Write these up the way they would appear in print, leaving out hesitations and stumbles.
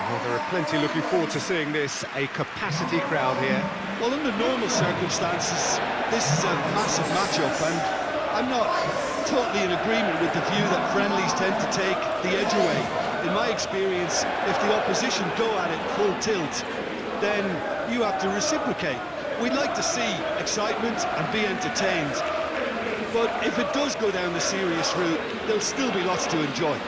Well, there are plenty looking forward to seeing this. A capacity crowd here. Well, under normal circumstances, this is a massive matchup, and I'm not totally in agreement with the view that friendlies tend to take the edge away. In my experience, if the opposition go at it full tilt, then you have to reciprocate. We'd like to see excitement and be entertained, but if it does go down the serious route, there'll still be lots to enjoy.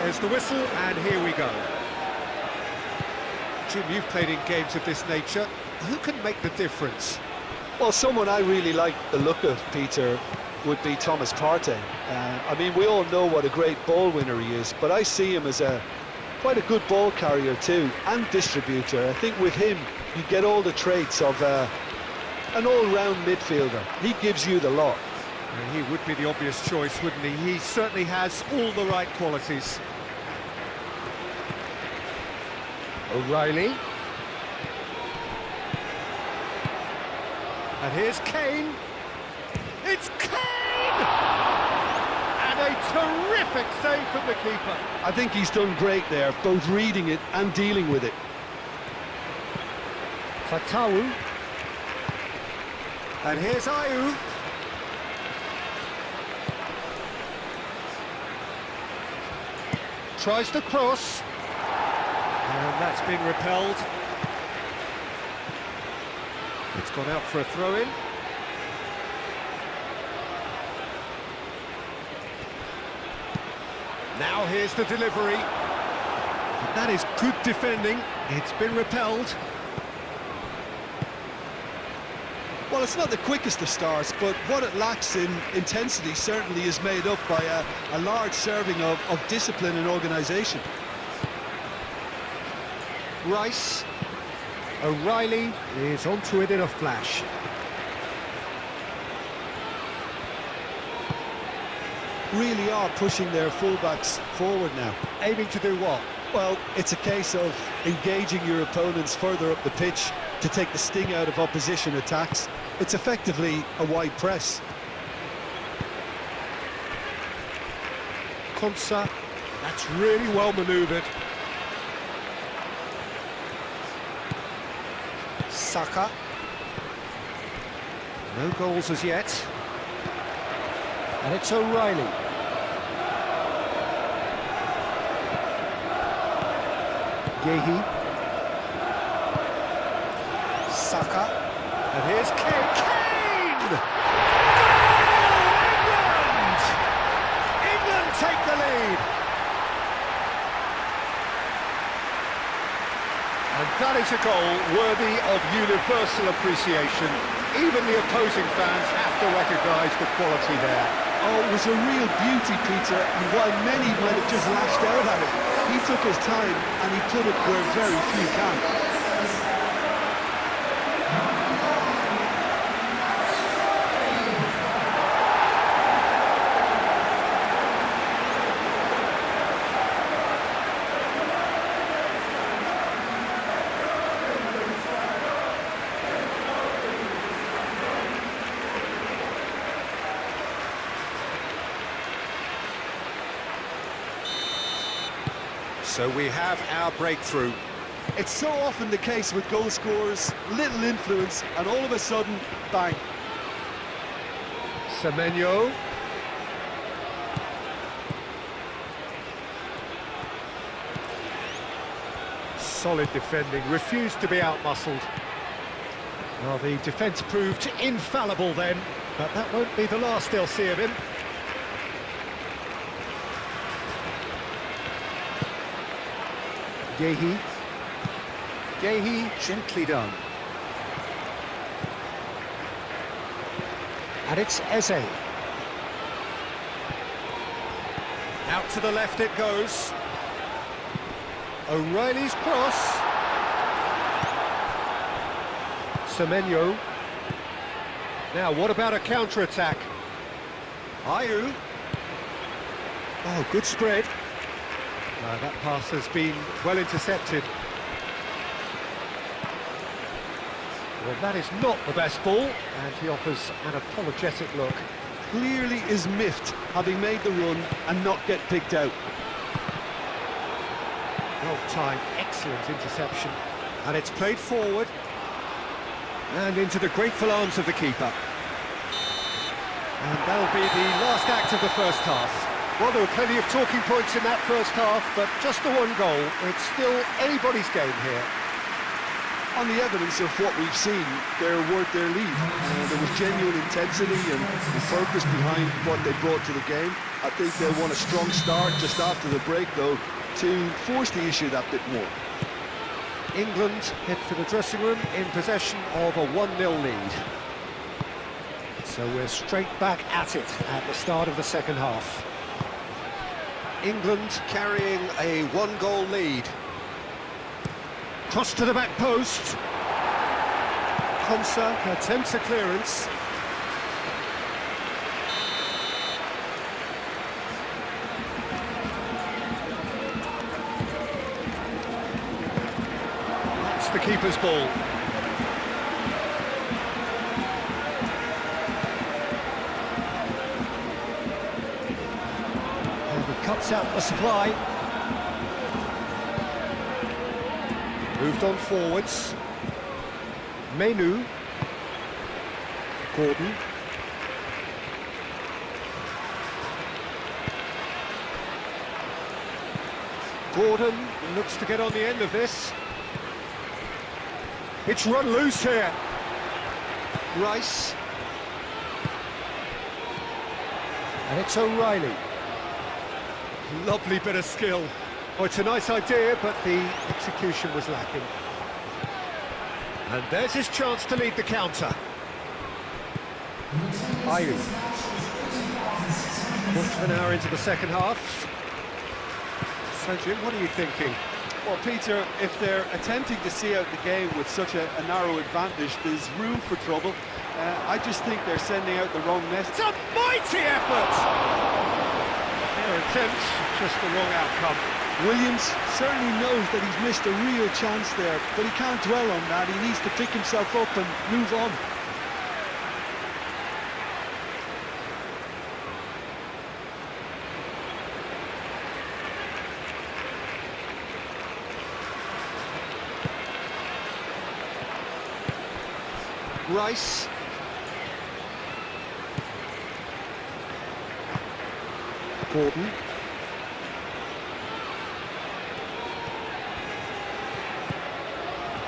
There's the whistle, and here we go. Jim, you've played in games of this nature. Who can make the difference? Well, someone I really like the look of, Peter, would be Thomas Partey. I mean, we all know what a great ball winner he is, but I see him as quite a good ball carrier too, and distributor. I think with him, you get all the traits of an all-round midfielder. He gives you the lot. He would be the obvious choice, wouldn't he? He certainly has all the right qualities. O'Reilly. And here's Kane. It's Kane! And a terrific save from the keeper. I think he's done great there, both reading it and dealing with it. Fatawu. And here's Ayew. Tries to cross. And that's been repelled. It's gone out for a throw-in. Now here's the delivery. That is good defending. It's been repelled. Well, it's not the quickest of starts, but what it lacks in intensity certainly is made up by a large serving of discipline and organisation. Rice. O'Reilly is onto it in a flash. Really are pushing their fullbacks forward now. Aiming to do what? Well, it's a case of engaging your opponents further up the pitch to take the sting out of opposition attacks. It's effectively a wide press. Konsa, that's really well manoeuvred. Saka. No goals as yet. And it's O'Reilly. Gehi. Saka. And here's Kane. Kane! Goal! England! England take the lead. And that is a goal worthy of universal appreciation. Even the opposing fans have to recognise the quality there. Oh, it was a real beauty, Peter, and while many might have just lashed out at it, he took his time and he put it where very few can. So we have our breakthrough. It's so often the case with goal scorers, little influence, and all of a sudden, bang. Semenyo. Solid defending, refused to be outmuscled. Well, the defence proved infallible then, but that won't be the last they'll see of him. Gehi. Gehi, gently done. And it's Eze. Out to the left it goes. O'Reilly's cross. Semenyo. Now, what about a counter-attack? Ayew. Oh, good spread. That pass has been well intercepted. Well, that is not the best ball, and he offers an apologetic look. Clearly is miffed, having made the run and not get picked out. Well timed, excellent interception. And it's played forward. And into the grateful arms of the keeper. And that'll be the last act of the first half. Well, there were plenty of talking points in that first half, but just the one goal. It's still anybody's game here. On the evidence of what we've seen, they're worth their lead. There was genuine intensity and focus behind what they brought to the game. I think they'll want a strong start just after the break, though, to force the issue that bit more. England head for the dressing room in possession of a 1-0 lead. So we're straight back at it at the start of the second half. England carrying a 1-goal lead. Cross to the back post. Konsa attempts a clearance. That's the keeper's ball. And he cuts out the supply. Moved on forwards. Menu. Gordon. Gordon looks to get on the end of this. It's run loose here. Rice. And it's O'Reilly. Lovely bit of skill. Oh, it's a nice idea, but the execution was lacking. And there's his chance to lead the counter. Ayew. Quarter of an hour into the second half. So, Jim, what are you thinking? Well, Peter, if they're attempting to see out the game with such a narrow advantage, there's room for trouble. I just think they're sending out the wrong message. It's a mighty effort! Their attempt, just the wrong outcome. Williams certainly knows that he's missed a real chance there, but he can't dwell on that. He needs to pick himself up and move on. Rice. Gordon.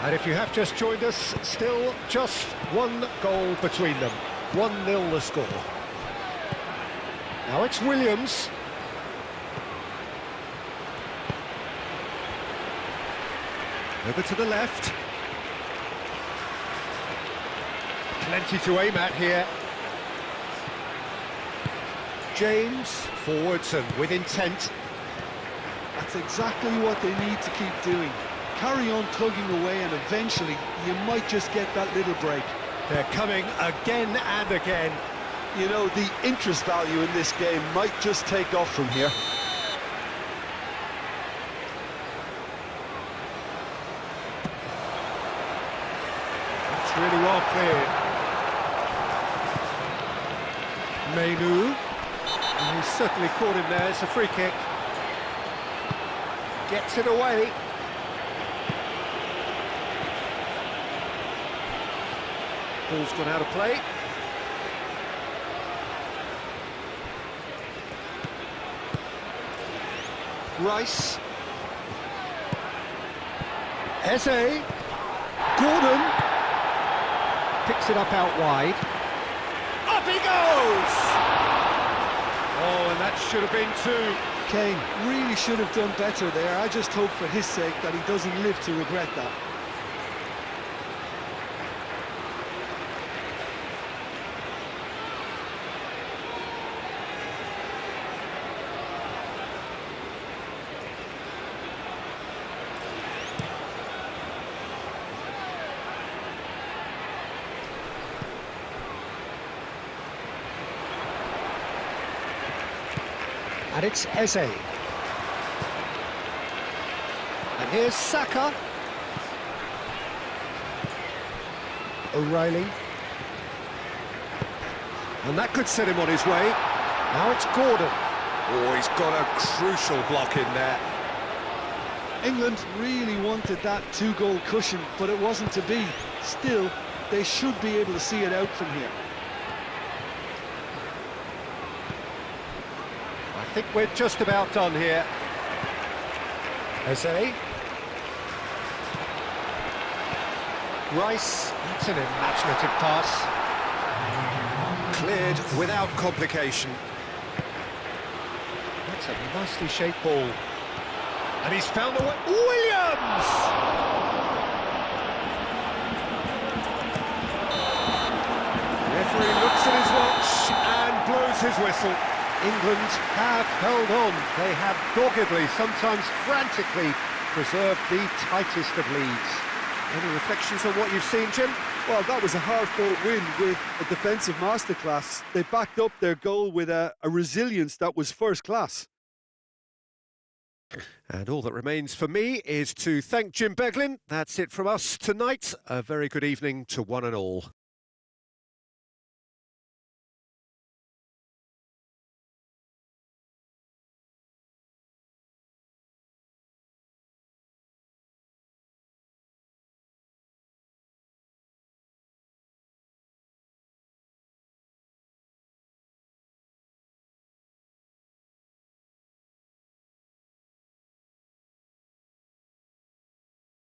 And if you have just joined us, still just one goal between them. 1-0 the score. Now it's Williams. Over to the left. Plenty to aim at here. James, forwards and with intent. That's exactly what they need to keep doing. Carry on tugging away and eventually you might just get that little break. They're coming again and again. You know, the interest value in this game might just take off from here. That's really well cleared. Menu. And he's certainly caught him there. It's a free kick. Gets it away. Ball's gone out of play. Rice. Eze. Gordon. Picks it up out wide. Up he goes! Oh, and that should have been two. Kane really should have done better there. I just hope for his sake that he doesn't live to regret that. And it's Eze. And here's Saka. O'Reilly. And that could set him on his way. Now it's Gordon. Oh, he's got a crucial block in there. England really wanted that two-goal cushion, but it wasn't to be. Still, they should be able to see it out from here. I think we're just about done here. Eze. Rice, that's an imaginative pass. Cleared without complication. That's a nicely shaped ball. And he's found a way. Williams! Referee looks at his watch and blows his whistle. England have held on. They have doggedly, sometimes frantically, preserved the tightest of leads. Any reflections on what you've seen, Jim? Well, that was a hard-fought win with a defensive masterclass. They backed up their goal with a resilience that was first class. And all that remains for me is to thank Jim Beglin. That's it from us tonight. A very good evening to one and all.